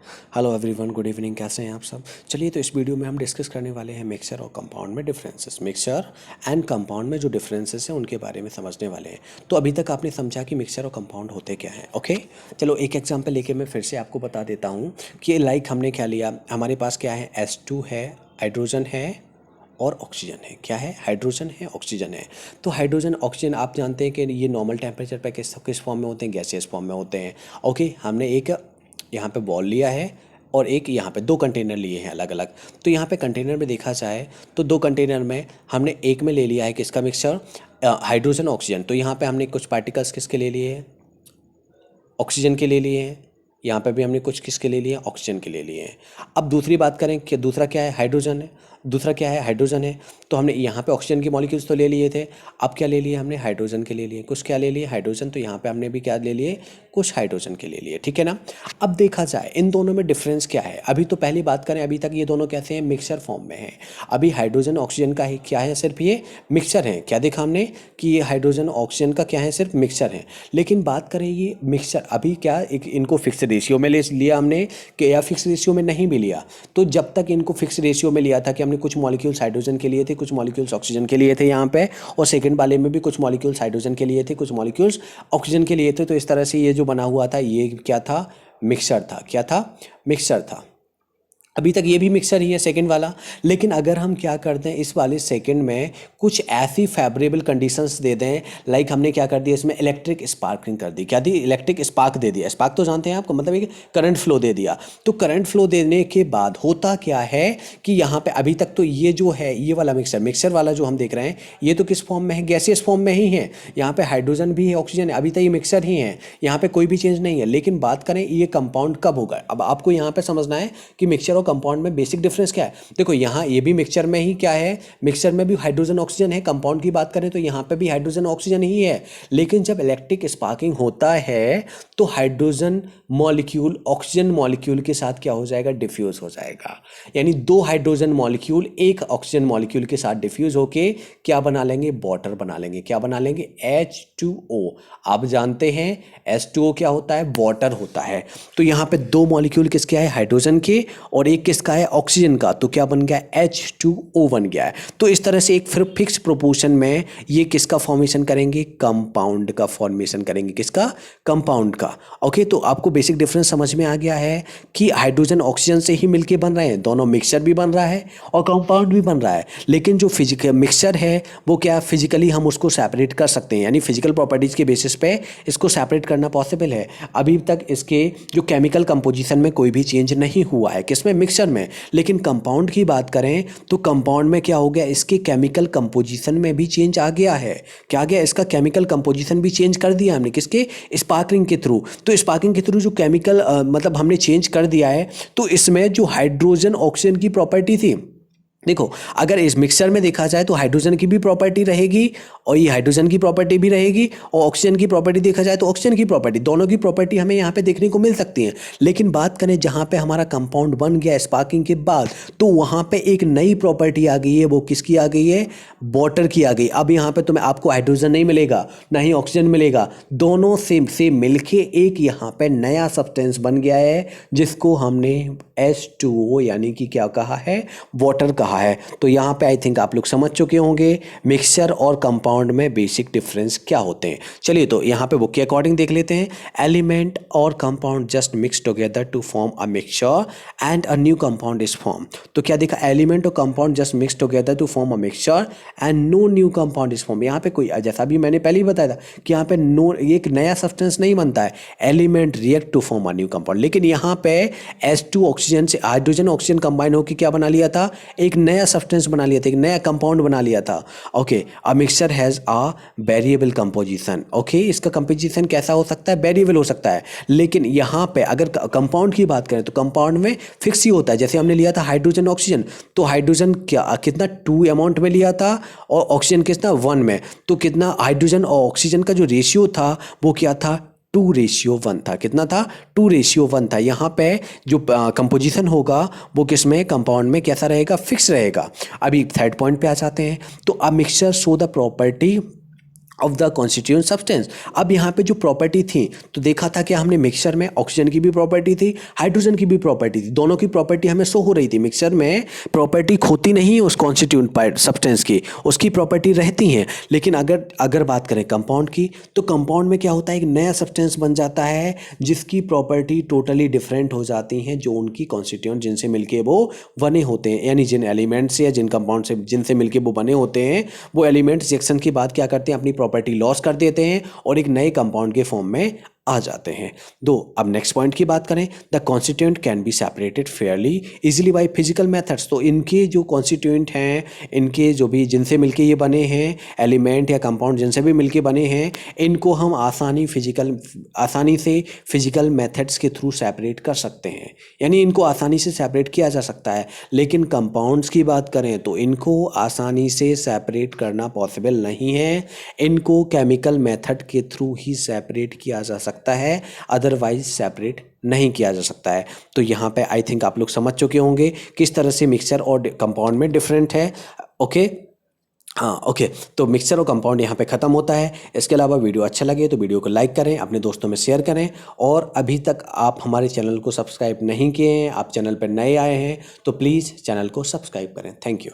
Hello everyone, good evening. कैसे हैं आप सब? चलिए, तो इस वीडियो में हम डिस्कस करने वाले हैं मिक्सचर और कंपाउंड में डिफरेंसेस। मिक्सचर एंड कंपाउंड में जो डिफरेंसेस हैं उनके बारे में समझने वाले हैं। तो अभी तक आपने समझा कि मिक्सचर और कंपाउंड होते क्या हैं। ओके, चलो एक एग्जांपल लेके मैं फिर से आपको बता देता हूँ कि लाइक हमने क्या लिया। हमारे पास क्या है, H2 है, हाइड्रोजन है और ऑक्सीजन है। क्या है? हाइड्रोजन है, ऑक्सीजन है। तो हाइड्रोजन ऑक्सीजन आप जानते हैं कि ये नॉर्मल टेम्परेचर पर किस फॉर्म में होते हैं? गैसियस फॉर्म में होते हैं। ओके, हमने एक यहाँ पे बॉल लिया है और एक यहाँ पे दो कंटेनर लिए हैं अलग अलग। तो यहाँ पे कंटेनर में देखा जाए तो दो कंटेनर में हमने एक में ले लिया है किसका मिक्सचर, हाइड्रोजन ऑक्सीजन। तो यहाँ पे हमने कुछ पार्टिकल्स किसके ले लिए हैं? ऑक्सीजन के ले लिए हैं। यहाँ पे भी हमने कुछ किसके ले लिए हैं? ऑक्सीजन के ले लिए हैं। अब दूसरी बात करें कि दूसरा क्या है? हाइड्रोजन है। दूसरा क्या है? हाइड्रोजन है। तो हमने यहाँ पे ऑक्सीजन के मॉलिक्यूल्स तो ले लिए थे, अब क्या ले लिए हमने? हाइड्रोजन के ले लिए। कुछ क्या ले लिए? हाइड्रोजन। तो यहाँ पे हमने भी क्या ले लिए? कुछ हाइड्रोजन के ले लिए। ठीक है ना? अब देखा जाए इन दोनों में डिफरेंस क्या है। अभी तो पहली बात करें, अभी तक ये दोनों कैसे हैं? मिक्सचर फॉर्म में है। अभी हाइड्रोजन ऑक्सीजन का ही क्या है? सिर्फ ये मिक्सचर है। क्या देखा हमने कि ये हाइड्रोजन ऑक्सीजन का क्या है? सिर्फ मिक्सचर है। लेकिन बात करें ये मिक्सचर अभी क्या एक इनको फिक्स रेशियो में ले लिया हमने कि या फिक्स रेशियो में नहीं भी लिया। तो जब तक इनको फिक्स रेशियो में लिया था कि हमने कुछ मॉलिक्यूल्स हाइड्रोजन के लिए थे, कुछ मॉलिक्यूल्स ऑक्सीजन के लिए थे यहाँ पे, और सेकंड वाले में भी कुछ मॉलिक्यूल्स हाइड्रोजन के लिए थे, कुछ मॉलिक्यूल्स ऑक्सीजन के लिए थे। तो इस तरह से ये जो बना हुआ था ये क्या था? मिक्सचर था। क्या था? मिक्सचर था। अभी तक ये भी मिक्सर ही है सेकंड वाला। लेकिन अगर हम क्या करते हैं इस वाले सेकंड में कुछ ऐसी फेवरेबल कंडीशंस दे दें, लाइक हमने क्या कर दिया इसमें? इलेक्ट्रिक स्पार्किंग कर दी। क्या दी? इलेक्ट्रिक स्पार्क दे दिया। स्पार्क तो जानते हैं आपको, मतलब एक करंट फ्लो दे दिया। तो करंट फ्लो देने के बाद होता क्या है कि यहाँ पे अभी तक तो ये जो है ये वाला मिक्सर वाला जो हम देख रहे हैं ये तो किस फॉर्म में है? गैसियस फॉर्म में ही है। यहाँ पे हाइड्रोजन भी है, ऑक्सीजन है, अभी तक ये मिक्सर ही है, यहाँ पे कोई भी चेंज नहीं है। लेकिन बात करें ये कंपाउंड कब होगा, अब आपको यहाँ पे समझना है कि मिक्सचर और कंपाउंड में बेसिक डिफरेंस क्या है। देखो यहाँ ये भी मिक्सचर में ही क्या है? मिक्सचर में भी हाइड्रोजन ऑक्सीजन है। कंपाउंड की बात करें तो यहाँ पे भी हाइड्रोजन ऑक्सीजन ही है। लेकिन जब इलेक्ट्रिक स्पार्किंग होता है तो हाइड्रोजन मॉलिक्यूल ऑक्सीजन मॉलिक्यूल के साथ क्या हो जाएगा? डिफ्यूज हो जाएगा। यानी दो हाइड्रोजन मॉलिक्यूल एक ऑक्सीजन मॉलिक्यूल के साथ डिफ्यूज होके क्या बना लेंगे? वाटर बना लेंगे। क्या बना लेंगे? H2O। आप जानते हैं H2O क्या होता है? वाटर होता है। तो यहाँ पे दो मॉलिक्यूल किसके आए? हाइड्रोजन के, और एक किसका है? ऑक्सीजन का। तो क्या बन गया? H2O बन गया है। तो इस तरह से एक फिर फिक्स प्रोपोर्शन में ये किसका फॉर्मेशन करेंगे? कंपाउंड का फॉर्मेशन करेंगे। किसका? कंपाउंड का। ओके, तो आपको बेसिक डिफरेंस समझ में आ गया है कि हाइड्रोजन ऑक्सीजन से ही मिलके बन रहे हैं, दोनों मिक्सचर भी बन रहा है और कंपाउंड भी बन रहा है। लेकिन जो फिजिकल मिक्सचर है वो क्या फिजिकली हम उसको सेपरेट कर सकते हैं, यानी फिजिकल प्रॉपर्टीज के बेसिस पे इसको सेपरेट करना पॉसिबल है। अभी तक इसके जो केमिकल कंपोजिशन में कोई भी चेंज नहीं हुआ है, किसमें? मिक्सचर में। लेकिन कंपाउंड की बात करें तो कंपाउंड में क्या हो गया? इसके केमिकल कंपोजिशन में भी चेंज आ गया है। क्या आ गया? इसका केमिकल कंपोजिशन भी चेंज कर दिया हमने। किसके? स्पार्किंग के थ्रू। तो स्पार्किंग के थ्रू जो केमिकल मतलब हमने चेंज कर दिया है, तो इसमें जो हाइड्रोजन ऑक्सीजन की प्रॉपर्टी थी, देखो अगर इस मिक्सचर में देखा जाए तो हाइड्रोजन की भी प्रॉपर्टी रहेगी और ये हाइड्रोजन की प्रॉपर्टी भी रहेगी, और ऑक्सीजन की प्रॉपर्टी देखा जाए तो ऑक्सीजन की प्रॉपर्टी, दोनों की प्रॉपर्टी हमें यहाँ पे देखने को मिल सकती है। लेकिन बात करें जहाँ पे हमारा कंपाउंड बन गया स्पार्किंग के बाद, तो वहाँ पे एक नई प्रॉपर्टी आ गई है। वो किसकी आ गई है? वाटर की आ गई। अब यहाँ पे तुम्हें आपको हाइड्रोजन नहीं मिलेगा, ना ही ऑक्सीजन मिलेगा, दोनों से मिलके एक यहाँ पे नया सब्सटेंस बन गया है जिसको हमने H2O यानी कि क्या कहा है? वाटर कहा है। तो यहाँ पे आई थिंक आप लोग समझ चुके होंगे मिक्सचर और कंपाउंड में बेसिक डिफरेंस क्या होते हैं। चलिए तो यहाँ पे बुक के अकॉर्डिंग देख लेते हैं। एलिमेंट और compound just mix together to form a mixture and a new compound is form. तो क्या देखा? एलिमेंट और compound just mix together to form a mixture and no new compound is form. यहाँ पे कोई, जैसा भी मैंने पहले ही बताया था कि यहाँ पे नो एक नया सब्सटेंस नहीं बनता है, element react to form a new compound. लेकिन यहाँ पे H2 ऑक्सीजन से हाइड्रोजन ऑक्सीजन कंबाइन होकर क्या बना लिया था? एक नया सब्सटेंस बना लिया था, एक नया कंपाउंड बना लिया था। Okay, a mixture has a variable composition. Okay, इसका कंपोजिशन कैसा हो सकता है? वेरिएबल हो सकता है। लेकिन यहाँ पे अगर कंपाउंड की बात करें तो कंपाउंड में फिक्स ही होता है। जैसे हमने लिया था हाइड्रोजन ऑक्सीजन, तो हाइड्रोजन क्या कितना 2 अमाउंट में लिया था और ऑक्सीजन कितना 1 में। तो कितना हाइड्रोजन और ऑक्सीजन का जो रेशियो था वो क्या था? 2:1 था। कितना था? 2:1 था। यहाँ पे जो कंपोजिशन होगा वो किस में? कंपाउंड में कैसा रहेगा? फिक्स रहेगा। अभी थर्ड पॉइंट पे आ जाते हैं। तो अब mixture show the property of the constituent substance. अब यहाँ पे जो प्रॉपर्टी थी तो देखा था कि हमने मिक्सचर में ऑक्सीजन की भी प्रॉपर्टी थी, हाइड्रोजन की भी प्रॉपर्टी थी, दोनों की प्रॉपर्टी हमें शो हो रही थी। मिक्सचर में प्रॉपर्टी खोती नहीं है उस कॉन्स्टिट्यूएंट सब्सटेंस की, उसकी प्रॉपर्टी रहती हैं। लेकिन अगर बात करें कंपाउंड की, तो कंपाउंड में क्या होता है, एक नया सब्सटेंस बन जाता है जिसकी प्रॉपर्टी टोटली डिफरेंट हो जाती हैं जो उनकी कॉन्स्टिट्यूएंट जिनसे मिलके वो बने होते हैं। यानी जिन एलिमेंट से या जिन कंपाउंड से जिनसे मिलके वो बने होते हैं, वो एलिमेंट्स रिएक्शन के बाद क्या करते हैं, अपनी प्रॉपर्टी लॉस कर देते हैं और एक नए कंपाउंड के फॉर्म में आ जाते हैं। अब नेक्स्ट पॉइंट की बात करें, the constituent can be separated Fairlie easily by physical methods. तो इनके जो कॉन्स्टिट्यूएंट हैं, इनके जो भी जिनसे मिलके ये बने हैं एलिमेंट या कंपाउंड जिनसे भी मिलके बने हैं, इनको हम आसानी से फिजिकल मेथड्स के थ्रू सेपरेट कर सकते हैं। यानी इनको आसानी से सेपरेट किया जा सकता है। लेकिन कंपाउंड्स की बात करें तो इनको आसानी से सेपरेट करना पॉसिबल नहीं है, इनको केमिकल मेथड के थ्रू ही सेपरेट किया जा सकता है, अदरवाइज सेपरेट नहीं किया जा सकता है। तो यहाँ पे आई थिंक आप लोग समझ चुके होंगे किस तरह से मिक्सचर और कंपाउंड में डिफरेंट है। ओके, हाँ ओके, तो मिक्सचर और कंपाउंड यहाँ पे ख़त्म होता है। इसके अलावा वीडियो अच्छा लगे तो वीडियो को लाइक करें, अपने दोस्तों में शेयर करें, और अभी तक आप हमारे चैनल को सब्सक्राइब नहीं किए हैं, आप चैनल पर नए आए हैं तो प्लीज़ चैनल को सब्सक्राइब करें। Thank you.